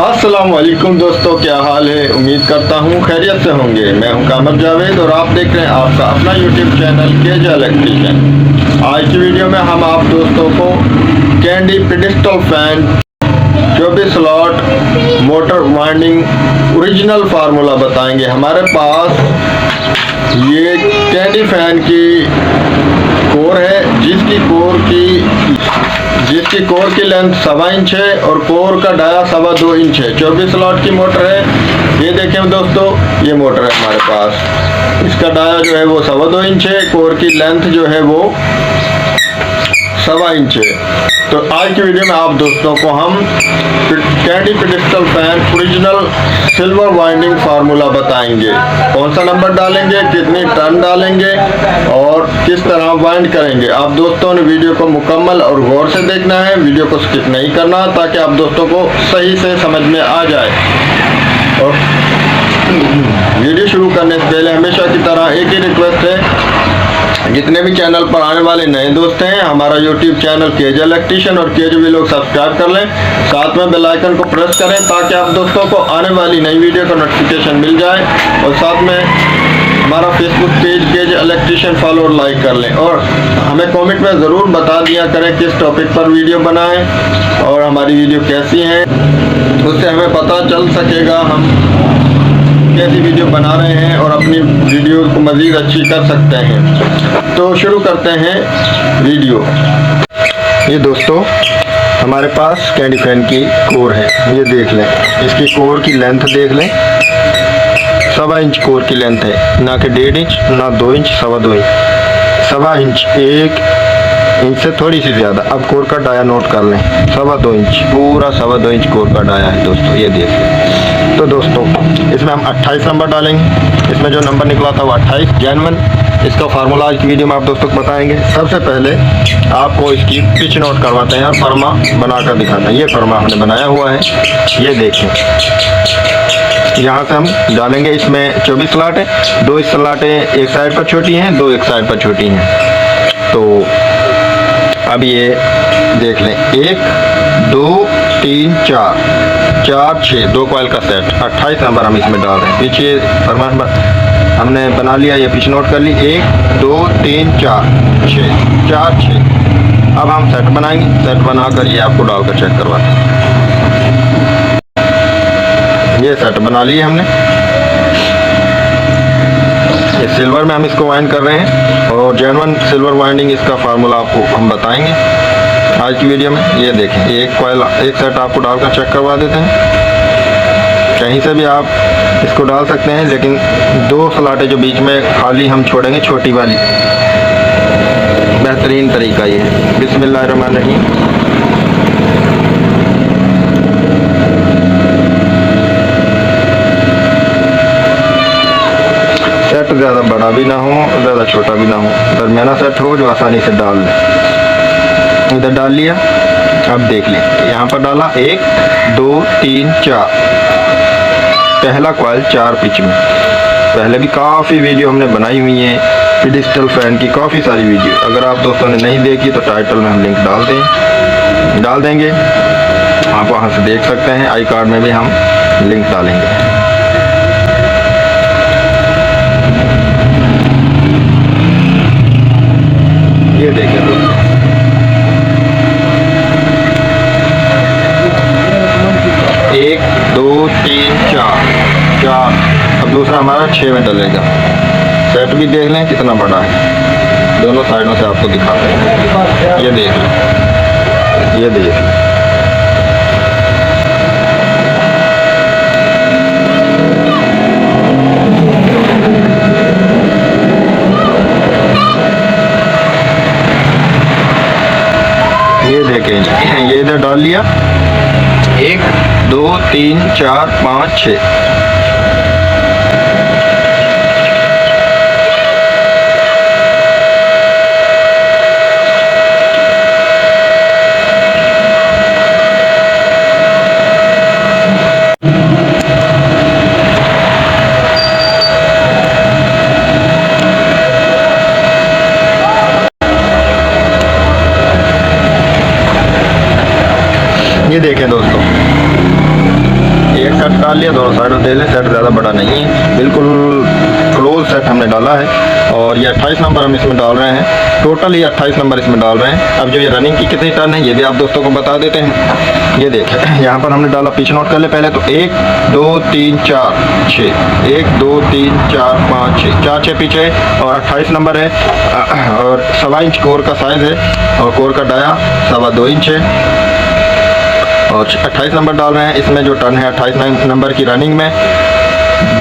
अस्सलामुअलैकुम दोस्तों, क्या हाल है। उम्मीद करता हूँ खैरियत से होंगे। मैं हूँ कामर जावेद और आप देख रहे हैं आपका अपना यूट्यूब चैनल केजे इलेक्ट्रिशियन। आज की वीडियो में हम आप दोस्तों को candy pedestal fan 24 slot motor winding original formula बताएंगे। हमारे पास ये कैंडी फैन की कोर है जिसकी कोर की लेंथ 1.25 इंच है और कोर का डाया 2.25 इंच है। 24 स्लॉट की मोटर है। ये देखें दोस्तों, ये मोटर है हमारे पास। इसका डाया जो है वो 2.25 इंच है, कोर की लेंथ जो है वो 1.25 इंच है। तो आज की वीडियो में आप दोस्तों को हम candy pedestal fan original silver winding formula बताएंगे। कौन सा नंबर डालेंगे, कितनी टर्न डालेंगे और किस तरह वाइंड करेंगे। आप दोस्तों ने वीडियो को मुकम्मल और गौर से देखना है, वीडियो को स्किप नहीं करना, ताकि आप दोस्तों को सही से समझ में आ जाए। और वीडियो शुरू करने से पहले हमेशा की तरह एक ही रिक्वेस्ट है, जितने भी चैनल पर आने वाले नए दोस्त हैं, हमारा यूट्यूब चैनल केजे इलेक्ट्रिशियन और केजे व्लॉग सब्सक्राइब कर लें। साथ में बेल आइकन को प्रेस करें ताकि आप दोस्तों को आने वाली नई वीडियो का नोटिफिकेशन मिल जाए। और साथ में हमारा Facebook page KJ electrician follow और लाइक कर लें। और हमें कमेंट में ज़रूर बता दिया करें किस टॉपिक पर वीडियो बनाएं और हमारी वीडियो कैसी हैं, उससे हमें पता चल सकेगा हम कैसी वीडियो बना रहे हैं और अपनी वीडियो को मज़ीद अच्छी कर सकते हैं। तो शुरू करते हैं वीडियो। ये दोस्तों हमारे पास कैंडी फैन की कोर है, ये देख लें। इसकी कोर की लेंथ देख लें, 1.25 इंच कोर की लेंथ है, ना कि 1.5 इंच, ना 2 इंच, 2.25 इंच। 1.25 इंच, 1 इंच से थोड़ी सी ज़्यादा। अब कोर का डाया नोट कर लें, 2.25 इंच, पूरा 2.25 इंच कोर का डाया है दोस्तों, ये देख लें। तो दोस्तों इसमें हम 28 नंबर डालेंगे। इसमें जो नंबर निकला था वो 28 जेन्युइन। इसका फार्मूला आज की वीडियो में आप दोस्तों को बताएंगे। सबसे पहले आपको इसकी पिच नोट करवाते हैं और फर्मा बनाकर दिखाते हैं। ये फर्मा हमने बनाया हुआ है, ये देखें। यहाँ से हम डालेंगे, इसमें 24 स्लॉट है। 2 स्लॉटें एक साइड पर छोटी हैं, 2 एक साइड पर छोटी हैं। तो अब ये देख लें, 1 2 3 4 4 6, 2 कॉइल का सेट, 28 नंबर हम इसमें डाल रहे हैं। पीछे फरमान हमने बना लिया, ये पीछे नोट कर ली। 1 2 3 4 6, 4 6। अब हम सेट बनाएंगे। सेट बनाकर ये आपको डालकर चेक करवाते हैं। ये सेट बना लिए हमने। ये सिल्वर में हम इसको वाइंड कर रहे हैं और जेन्युइन सिल्वर वाइंडिंग इसका फार्मूला आपको हम बताएंगे आज की वीडियो में। ये देखें, एक कॉइल एक सेट आपको डालकर चेक करवा देते हैं। कहीं से भी आप इसको डाल सकते हैं, लेकिन 2 स्लॉटें जो बीच में खाली हम छोड़ेंगे, छोटी वाली, बेहतरीन तरीका ये है। बिस्मिल्लाहिर्रहमानिर्रहीम। सेट ज़्यादा बड़ा भी ना हो, ज़्यादा छोटा भी ना हो, दरमियाना सेट हो जो आसानी से डाल लें। इधर डाल लिया। अब देख लें, यहाँ पर डाला 1 2 3 4, पहला कॉइल 4 पिच में। पहले भी काफ़ी वीडियो हमने बनाई हुई है पेडिस्टल फैन की, काफ़ी सारी वीडियो। अगर आप दोस्तों ने नहीं देखी तो टाइटल में हम लिंक डाल देंगे, आप वहाँ से देख सकते हैं। आई कार्ड में भी हम लिंक डालेंगे। ये देखें दोस्तों, एक 2 3 4। अब दूसरा हमारा 6 में डलेगा। सेट भी देख लें कितना बड़ा है, दोनों साइडों से आपको दिखाते हैं। ये देख लें, ये देख लें। ये देखें, ये इधर डाल लिया। 1 2 3 4 5 6। ये देखें दोस्तों, डाल लिया, दोनों साइड दे ले। सेट ज़्यादा बड़ा नहीं है, बिल्कुल क्लोज सेट हमने डाला है। और ये 28 नंबर हम इसमें डाल रहे हैं, टोटल ये 28 नंबर इसमें डाल रहे हैं। अब जो ये रनिंग की कितनी टर्न है ये भी आप दोस्तों को बता देते हैं। ये देखें यहाँ पर हमने डाला, पीछे नोट कर ले पहले तो 1 2 3 4 6, 1 2 3 4 5 6, 4 6 पीछे और 28 नंबर है। और 1.25 इंच कोर का साइज़ है और कोर का डाया 2.25 इंच है। और 28 नंबर डाल रहे हैं। इसमें जो टर्न है 28 नंबर की रनिंग में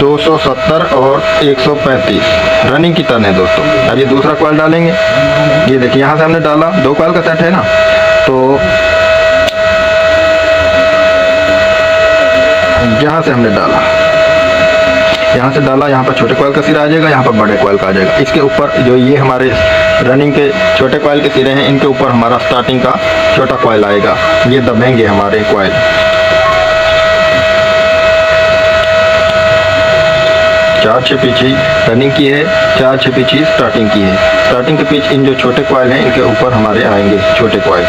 270 और 135 रनिंग की टर्न है दोस्तों। अब ये दूसरा कॉइल डालेंगे। ये देखिए यहाँ से हमने डाला, 2 कॉइल का सेट है ना, तो यहाँ से हमने डाला, यहाँ से डाला, यहाँ पर छोटे कॉइल का सिरा आ जाएगा, यहाँ पर बड़े कॉइल का आ जाएगा। इसके ऊपर जो ये हमारे रनिंग के छोटे कॉइल के सिरे हैं, इनके ऊपर हमारा स्टार्टिंग का छोटा कॉइल आएगा। ये दबेंगे हमारे कॉइल। 4 6 पीछे रनिंग की है, 4 6 पीछे स्टार्टिंग की है। स्टार्टिंग के पीछे इन जो छोटे कॉइल हैं इनके ऊपर हमारे आएंगे छोटे कॉइल।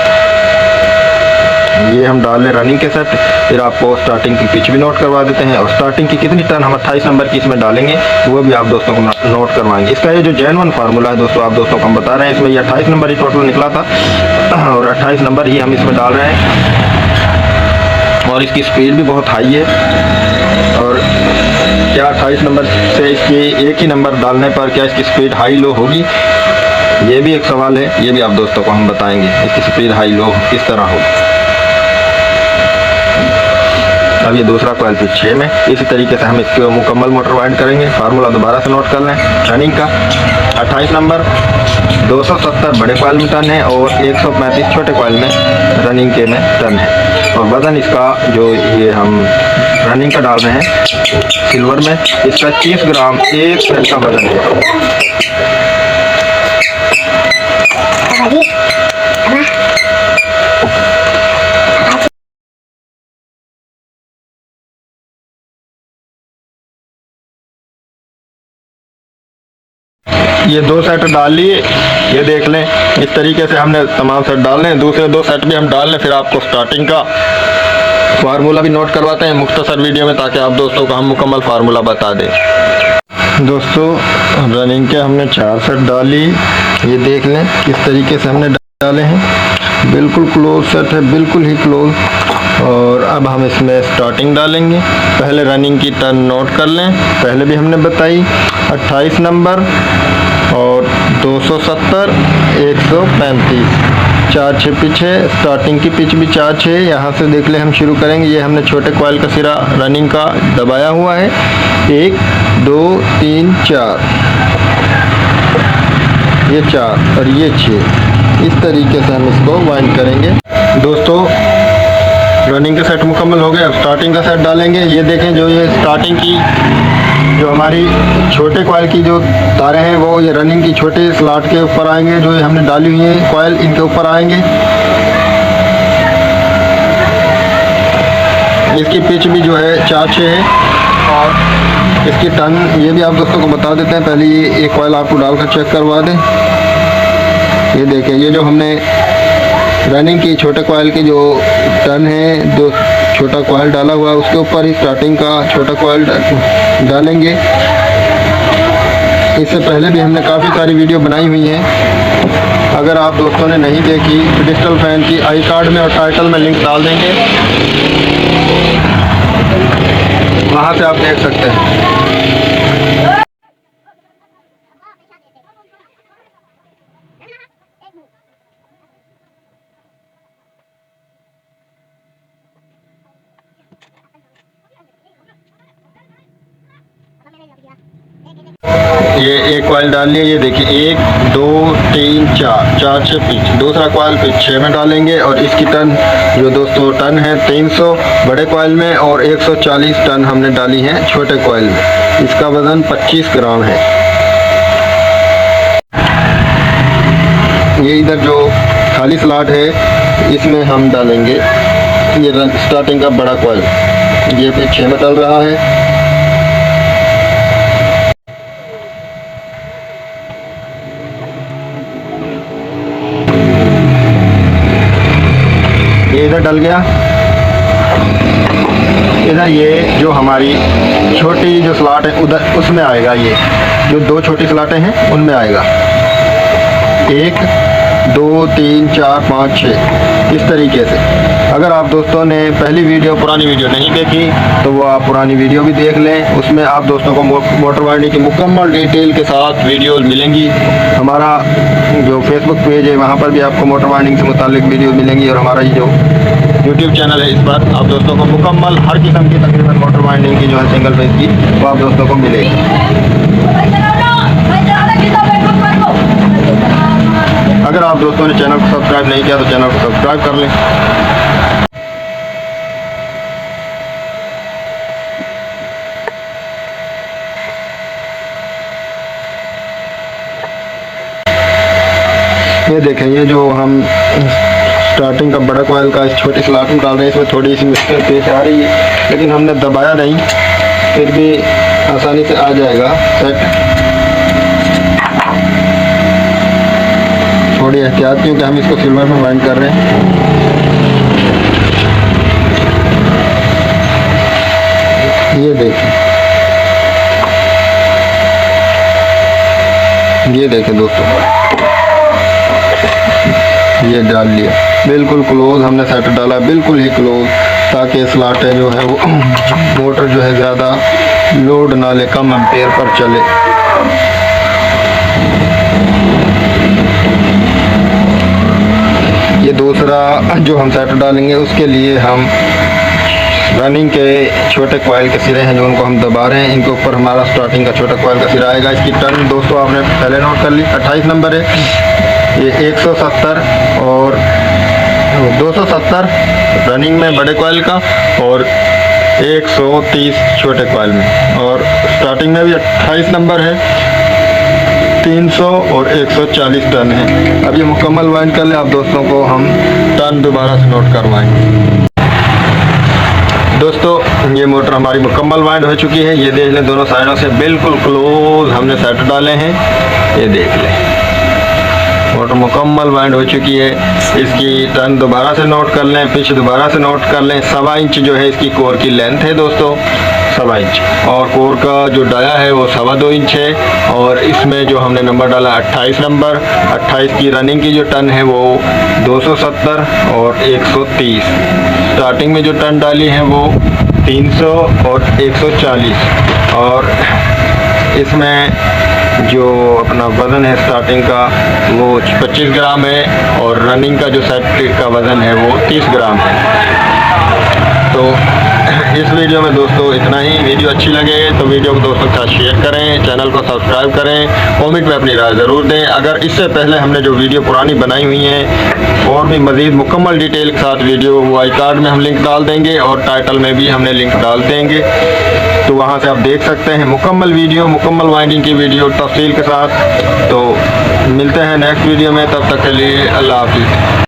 ये हम डाल लें रनिंग के सेट। फिर आपको स्टार्टिंग की पिच भी नोट करवा देते हैं और स्टार्टिंग की कितनी टर्न हम 28 नंबर की इसमें डालेंगे वो भी आप दोस्तों को नोट करवाएंगे। इसका ये जो जेन्युइन फार्मूला है दोस्तों, आप दोस्तों को हम बता रहे हैं। इसमें ये 28 नंबर ही टोटल निकला था और 28 नंबर ही हम इसमें डाल रहे हैं। और इसकी स्पीड भी बहुत हाई है। और क्या 28 नंबर से इसकी एक ही नंबर डालने पर क्या इसकी स्पीड हाई लो होगी, ये भी एक सवाल है। ये भी आप दोस्तों को हम बताएंगे इसकी स्पीड हाई लो किस तरह हो। अब ये दूसरा कॉइल पिच 6 में इसी तरीके से हम इसके मुकम्मल मोटर वाइंड करेंगे। फार्मूला दोबारा से नोट कर लें। रनिंग का 28 नंबर 270 बड़े कॉइल में टर्न है और 135 छोटे कॉइल में रनिंग के में टर्न है। और वज़न इसका जो ये हम रनिंग का डाल रहे हैं सिल्वर में, इसका 30 ग्राम 1 सेट का वजन है। ये 2 सेट डाल लिए, ये देख लें इस तरीके से हमने तमाम सेट डाल लें। दूसरे 2 सेट भी हम डाल लें, फिर आपको स्टार्टिंग का फार्मूला भी नोट करवाते हैं मुख्तसर वीडियो में, ताकि आप दोस्तों को हम मुकम्मल फार्मूला बता दें। दोस्तों रनिंग के हमने 4 सेट डाली, ये देख लें किस तरीके से हमने डाले हैं। बिल्कुल क्लोज सेट है, बिल्कुल ही क्लोज। और अब हम इसमें स्टार्टिंग डालेंगे। पहले रनिंग की टर्न नोट कर लें, पहले भी हमने बताई 28 नंबर और 270 135, 4 6 पीछे। स्टार्टिंग की पिच भी 4 6 यहाँ से देख ले हम शुरू करेंगे। ये हमने छोटे कॉइल का सिरा रनिंग का दबाया हुआ है। 1 2 3 4, ये 4 और ये 6। इस तरीके से हम इसको वाइंड करेंगे। दोस्तों रनिंग का सेट मुकम्मल हो गया। अब स्टार्टिंग का सेट डालेंगे। ये देखें जो ये स्टार्टिंग की जो हमारी छोटे कॉइल की जो तारें हैं वो ये रनिंग की छोटे स्लॉट के ऊपर आएंगे। जो ये हमने डाली हुई है कॉइल इनके ऊपर आएंगे। इसकी पिच भी जो है 4 6 है और इसकी टर्न ये भी आप दोस्तों को बता देते हैं। पहले ये एक कॉइल आपको डालकर चेक करवा दें। ये देखें ये जो हमने रनिंग की छोटे कॉइल की जो टर्न है, 2 छोटा कॉइल डाला हुआ है उसके ऊपर ही स्टार्टिंग का छोटा कॉइल डालेंगे। इससे पहले भी हमने काफ़ी सारी वीडियो बनाई हुई हैं। अगर आप दोस्तों ने नहीं देखी तो डिजिटल फैन की आई कार्ड में और टाइटल में लिंक डाल देंगे, वहाँ से आप देख सकते हैं। ये एक कॉइल डाल लिया। ये देखिए 1 2 3 4, 4 6 पिच। दूसरा कॉइल पिच 6 में डालेंगे और इसकी टर्न जो दोस्तों टर्न है 300 बड़े कॉइल में और 140 टर्न हमने डाली है छोटे कॉइल में। इसका वज़न 25 ग्राम है। ये इधर जो खाली स्लॉट है इसमें हम डालेंगे ये स्टार्टिंग का बड़ा कॉइल। ये पिच 6 में डल रहा है। इधर डल गया। इधर है ये जो हमारी छोटी जो स्लॉट है उधर उसमें आएगा। ये जो 2 छोटी स्लॉटें हैं उनमें आएगा। 1 2 3 4 5 6 इस तरीके से। अगर आप दोस्तों ने पहली वीडियो पुरानी वीडियो नहीं देखी तो वो आप पुरानी वीडियो भी देख लें। उसमें आप दोस्तों को मोटर वाइंडिंग की मुकम्मल डिटेल के साथ वीडियो मिलेंगी। हमारा जो फेसबुक पेज है वहाँ पर भी आपको मोटर वाइंडिंग से मुतालिक वीडियो मिलेंगी, और हमारा ये जो यूट्यूब चैनल है इस पर आप दोस्तों को मुकम्मल हर किस्म की तकरीबन मोटर वाइंडिंग की जो है सिंगल फेज की वो आप दोस्तों को मिलेगी। अगर आप दोस्तों ने चैनल को सब्सक्राइब नहीं किया तो चैनल को सब्सक्राइब कर लें। ये देखें, ये जो हम स्टार्टिंग का बड़ा कॉइल का इस छोटी स्लॉट में डाल रहे हैं, इसमें थोड़ी सी मुश्किल पेश आ रही है, लेकिन हमने दबाया नहीं, फिर भी आसानी से आ जाएगा सेट। थोड़ी एहतियात क्योंकि हम इसको सिल्वर में वाइंड कर रहे हैं। ये देखें दोस्तों, ये डाल लिया बिल्कुल क्लोज, हमने सेट डाला बिल्कुल ही क्लोज, ताकि स्लॉटें जो है वो मोटर जो है ज़्यादा लोड ना ले, कम एम्पेयर पर चले। ये दूसरा जो हम सेट डालेंगे उसके लिए हम रनिंग के छोटे कॉइल के सिरे हैं जो उनको हम दबा रहे हैं। इनके ऊपर हमारा स्टार्टिंग का छोटा कॉइल का सिरा आएगा। इसकी टर्न दोस्तों आपने पहले नोट कर ली, 28 नंबर है। ये 170 और 270 रनिंग में बड़े कॉइल का, और 130 छोटे कॉइल में, और स्टार्टिंग में भी 28 नंबर है, 300 और 140 टन है। अब ये मुकम्मल वाइंड कर ले, आप दोस्तों को हम टन दोबारा से नोट करवाएंगे। दोस्तों ये मोटर हमारी मुकम्मल वाइंड हो चुकी है। ये देख लें, दोनों साइडों से बिल्कुल क्लोज हमने सेट डाले हैं। ये देख लें, मोटर मुकम्मल वाइंड हो चुकी है। इसकी टर्न दोबारा से नोट कर लें, पिच दोबारा से नोट कर लें। 1.25 इंच जो है इसकी कोर की लेंथ है दोस्तों, 1.25 इंच, और कोर का जो डाया है वो 2.25 इंच है। और इसमें जो हमने नंबर डाला 28 नंबर, 28 की रनिंग की जो टन है वो 270 और 130। स्टार्टिंग में जो टन डाली है वो 300 और 140, और इसमें जो अपना वज़न है स्टार्टिंग का वो 25 ग्राम है, और रनिंग का जो सेट का वज़न है वो 30 ग्राम है। तो इस वीडियो में दोस्तों इतना ही। वीडियो अच्छी लगे तो वीडियो को दोस्तों के साथ शेयर करें, चैनल को सब्सक्राइब करें, कमेंट में अपनी राय ज़रूर दें। अगर इससे पहले हमने जो वीडियो पुरानी बनाई हुई हैं और भी मज़ीद मुकम्मल डिटेल के साथ वीडियो, वो आई कार्ड में हम लिंक डाल देंगे, और टाइटल में भी हमने लिंक डाल देंगे, तो वहाँ से आप देख सकते हैं मुकम्मल वीडियो, मुकम्मल वाइंडिंग की वीडियो तफसील के साथ। तो मिलते हैं नेक्स्ट वीडियो में, तब तक के लिए अल्लाह हाफिज़।